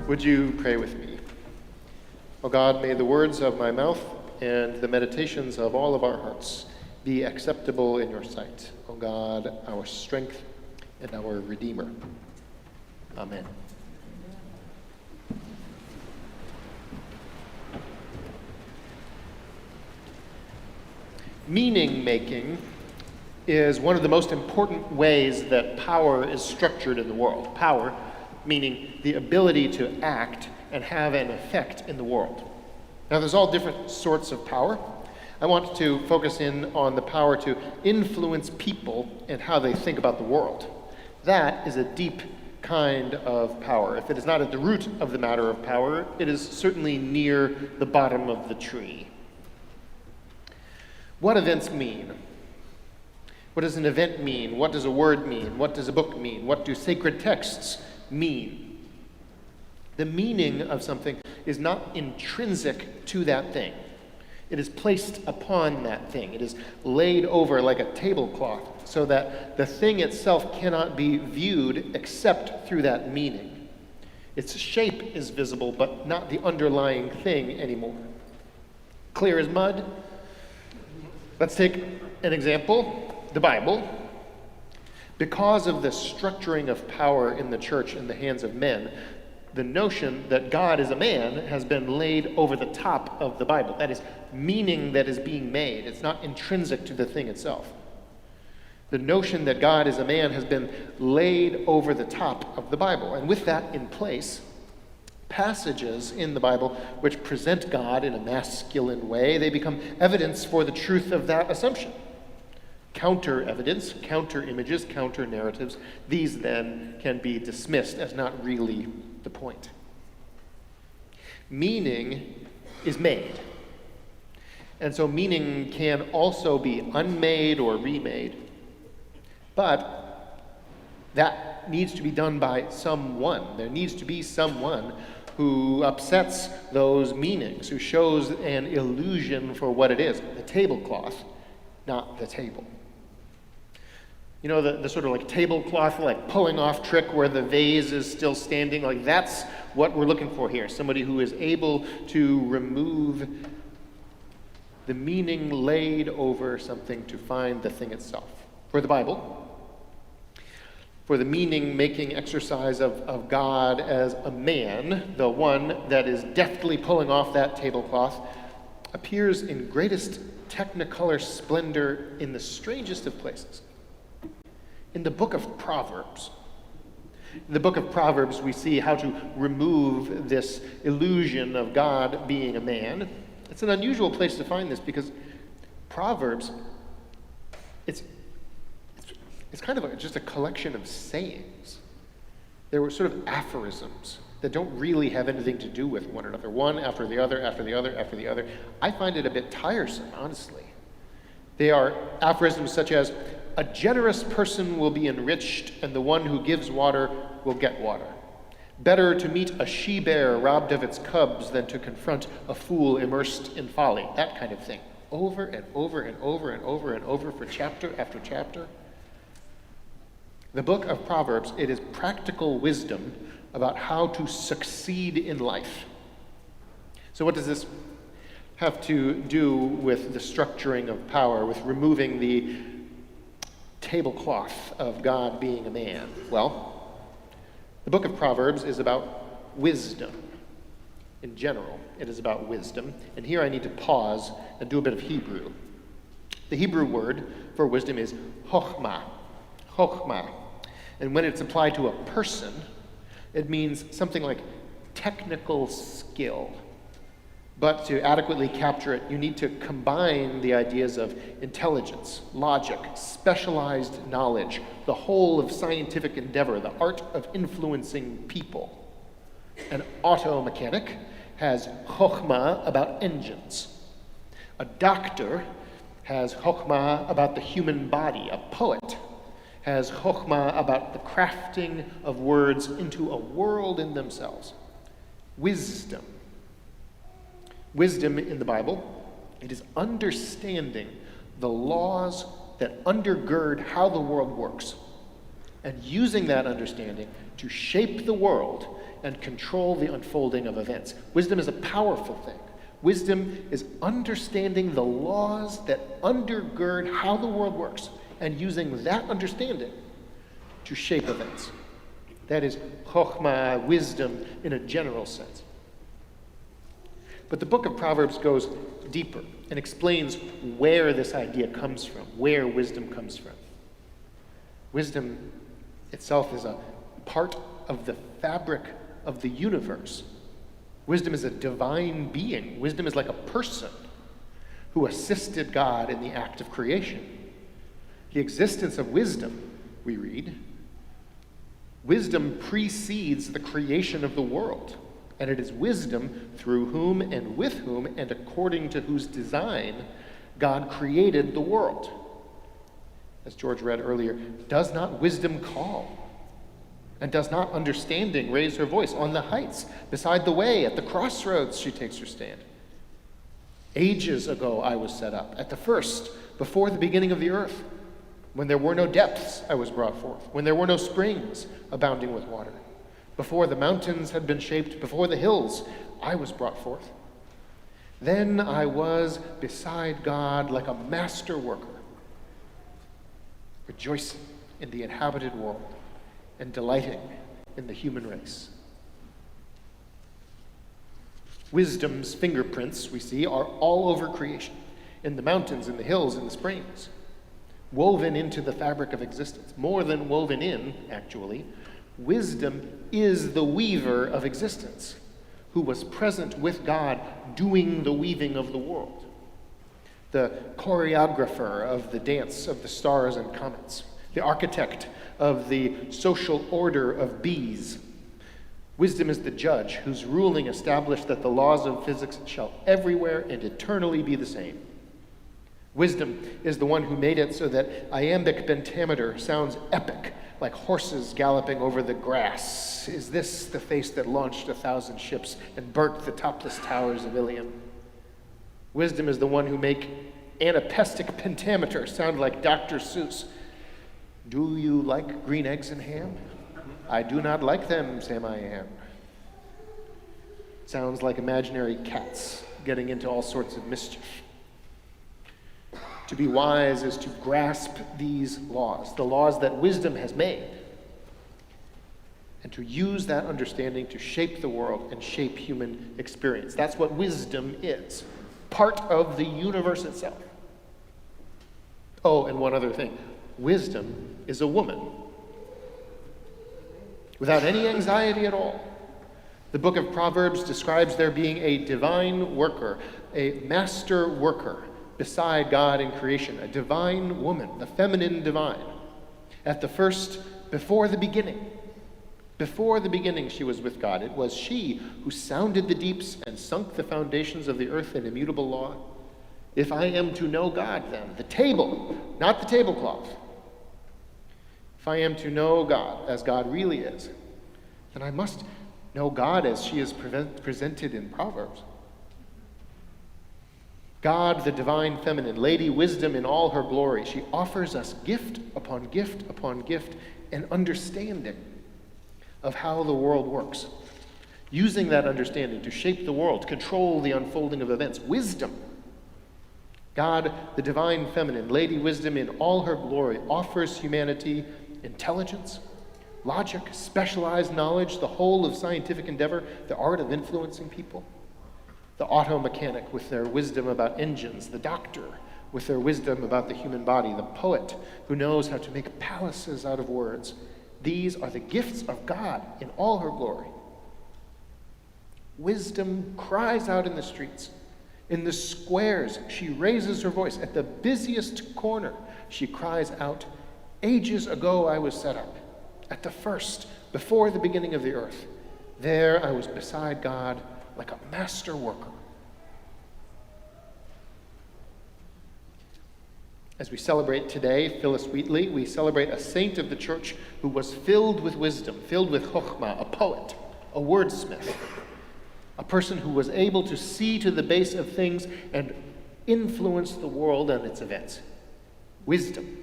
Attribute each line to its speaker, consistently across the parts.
Speaker 1: Would you pray with me? O God, may the words of my mouth and the meditations of all of our hearts be acceptable in your sight. O God, our strength and our Redeemer. Amen. Meaning-making is one of the most important ways that power is structured in the world. Power, meaning the ability to act and have an effect in the world. Now, there's all different sorts of power. I want to focus in on the power to influence people and how they think about the world. That is a deep kind of power. If it is not at the root of the matter of power, it is certainly near the bottom of the tree. What events mean? What does an event mean? What does a word mean? What does a book mean? What do sacred texts mean? The meaning of something is not intrinsic to that thing. It is placed upon that thing. It is laid over like a tablecloth so that the thing itself cannot be viewed except through that meaning. Its shape is visible, but not the underlying thing anymore. Clear as mud? Let's take an example, the Bible. Because of the structuring of power in the church in the hands of men, the notion that God is a man has been laid over the top of the Bible. That is meaning that is being made. It's not intrinsic to the thing itself. The notion that God is a man has been laid over the top of the Bible. And with that in place, passages in the Bible which present God in a masculine way, they become evidence for the truth of that assumption. Counter evidence, counter images, counter narratives, these then can be dismissed as not really the point. Meaning is made. And so meaning can also be unmade or remade. But that needs to be done by someone. There needs to be someone who upsets those meanings, who shows an illusion for what it is, the tablecloth, not the table. You know, the sort of like tablecloth, like pulling off trick where the vase is still standing, like that's what we're looking for here. Somebody who is able to remove the meaning laid over something to find the thing itself. For the Bible, for the meaning-making exercise of God as a man, the one that is deftly pulling off that tablecloth, appears in greatest technicolor splendor in the strangest of places. In the book of Proverbs. In the book of Proverbs, we see how to remove this illusion of God being a man. It's an unusual place to find this because Proverbs, it's kind of just a collection of sayings. There were sort of aphorisms that don't really have anything to do with one another, one after the other, after the other, after the other. I find it a bit tiresome, honestly. They are aphorisms such as, a generous person will be enriched, and the one who gives water will get water. Better to meet a she-bear robbed of its cubs than to confront a fool immersed in folly. That kind of thing. Over and over and over and over and over for chapter after chapter. The book of Proverbs, it is practical wisdom about how to succeed in life. So what does this have to do with the structuring of power, with removing the tablecloth of God being a man? Well, the book of Proverbs is about wisdom. In general, it is about wisdom. And here I need to pause and do a bit of Hebrew. The Hebrew word for wisdom is chokhmah. Chokhmah. And when it's applied to a person, it means something like technical skill. But to adequately capture it, you need to combine the ideas of intelligence, logic, specialized knowledge, the whole of scientific endeavor, the art of influencing people. An auto mechanic has chokhmah about engines. A doctor has chokhmah about the human body. A poet has chokhmah about the crafting of words into a world in themselves. Wisdom. Wisdom in the Bible, it is understanding the laws that undergird how the world works and using that understanding to shape the world and control the unfolding of events. Wisdom is a powerful thing. Wisdom is understanding the laws that undergird how the world works and using that understanding to shape events. That is chokhmah, wisdom, in a general sense. But the book of Proverbs goes deeper and explains where this idea comes from, where wisdom comes from. Wisdom itself is a part of the fabric of the universe. Wisdom is a divine being. Wisdom is like a person who assisted God in the act of creation. The existence of wisdom, we read, wisdom precedes the creation of the world, and it is wisdom through whom and with whom and according to whose design God created the world. As George read earlier, does not wisdom call? And does not understanding raise her voice? On the heights, beside the way, at the crossroads she takes her stand. Ages ago I was set up, at the first, before the beginning of the earth. When there were no depths, I was brought forth. When there were no springs abounding with water. Before the mountains had been shaped, before the hills, I was brought forth. Then I was beside God like a master worker, rejoicing in the inhabited world and delighting in the human race. Wisdom's fingerprints, we see, are all over creation, in the mountains, in the hills, in the springs, woven into the fabric of existence. More than woven in, actually, wisdom is the weaver of existence, who was present with God doing the weaving of the world, the choreographer of the dance of the stars and comets, the architect of the social order of bees. Wisdom is the judge whose ruling established that the laws of physics shall everywhere and eternally be the same. Wisdom is the one who made it so that iambic pentameter sounds epic, like horses galloping over the grass. Is this the face that launched 1,000 ships and burnt the topless towers of Ilium? Wisdom is the one who make anapestic pentameter sound like Dr. Seuss. Do you like green eggs and ham? I do not like them, Sam I am. Sounds like imaginary cats getting into all sorts of mischief. To be wise is to grasp these laws, the laws that wisdom has made, and to use that understanding to shape the world and shape human experience. That's what wisdom is, part of the universe itself. Oh, and one other thing. Wisdom is a woman. Without any anxiety at all. The book of Proverbs describes there being a divine worker, a master worker beside God in creation, a divine woman, the feminine divine. At the first, before the beginning she was with God. It was she who sounded the deeps and sunk the foundations of the earth in immutable law. If I am to know God, then, the table, not the tablecloth, if I am to know God as God really is, then I must know God as she is presented in Proverbs. God, the divine feminine, Lady Wisdom in all her glory, she offers us gift upon gift upon gift and understanding of how the world works, using that understanding to shape the world, control the unfolding of events. Wisdom. God, the divine feminine, Lady Wisdom in all her glory, offers humanity intelligence, logic, specialized knowledge, the whole of scientific endeavor, the art of influencing people. The auto mechanic with their wisdom about engines, the doctor with their wisdom about the human body, the poet who knows how to make palaces out of words. These are the gifts of God in all her glory. Wisdom cries out in the streets. In the squares, she raises her voice. At the busiest corner, she cries out, ages ago I was set up. At the first, before the beginning of the earth, there I was beside God like a master worker. As we celebrate today Phillis Wheatley, we celebrate a saint of the church who was filled with wisdom, filled with chokhmah, a poet, a wordsmith, a person who was able to see to the base of things and influence the world and its events. Wisdom.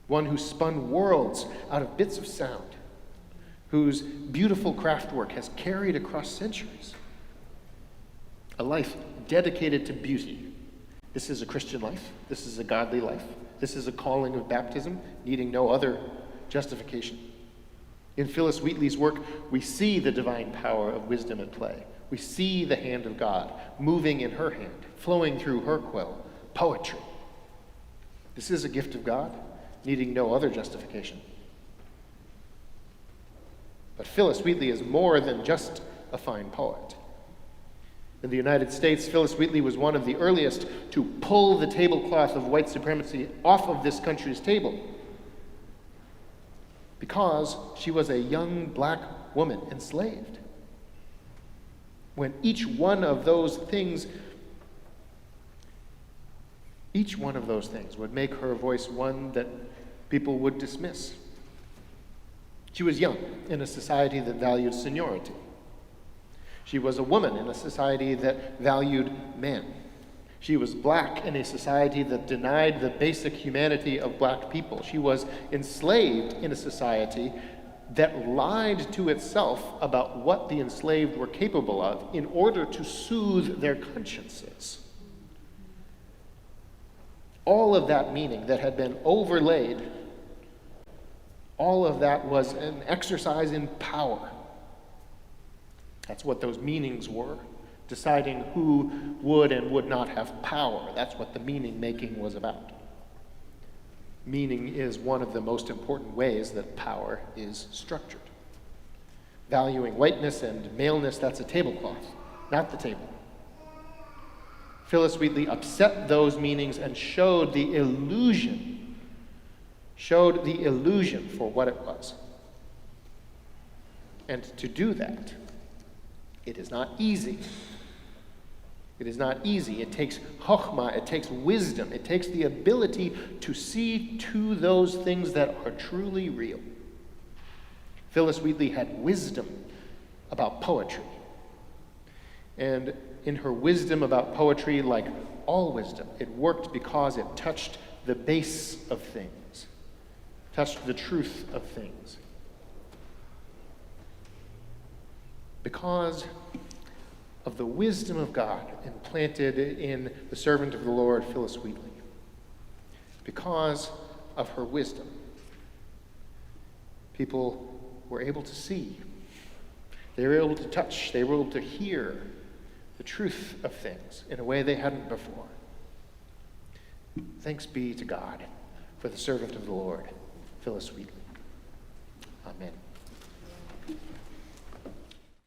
Speaker 1: One who spun worlds out of bits of sound, whose beautiful craftwork has carried across centuries. A life dedicated to beauty. This is a Christian life. This is a godly life. This is a calling of baptism, needing no other justification. In Phillis Wheatley's work, we see the divine power of wisdom at play. We see the hand of God moving in her hand, flowing through her quill, poetry. This is a gift of God, needing no other justification. But Phillis Wheatley is more than just a fine poet. In the United States, Phillis Wheatley was one of the earliest to pull the tablecloth of white supremacy off of this country's table, because she was a young black woman enslaved. When each one of those things would make her voice one that people would dismiss. She was young in a society that valued seniority. She was a woman in a society that valued men. She was black in a society that denied the basic humanity of black people. She was enslaved in a society that lied to itself about what the enslaved were capable of in order to soothe their consciences. All of that meaning that had been overlaid, all of that was an exercise in power. That's what those meanings were, deciding who would and would not have power. That's what the meaning making was about. Meaning is one of the most important ways that power is structured. Valuing whiteness and maleness, that's a tablecloth, not the table. Phillis Wheatley upset those meanings and showed the illusion for what it was. And to do that, it is not easy. It is not easy. It takes chokhmah, it takes wisdom, it takes the ability to see to those things that are truly real. Phillis Wheatley had wisdom about poetry. And in her wisdom about poetry, like all wisdom, it worked because it touched the base of things, touched the truth of things. Because of the wisdom of God implanted in the servant of the Lord, Phillis Wheatley. Because of her wisdom, people were able to see, they were able to touch, they were able to hear the truth of things in a way they hadn't before. Thanks be to God for the servant of the Lord, Phillis Wheatley.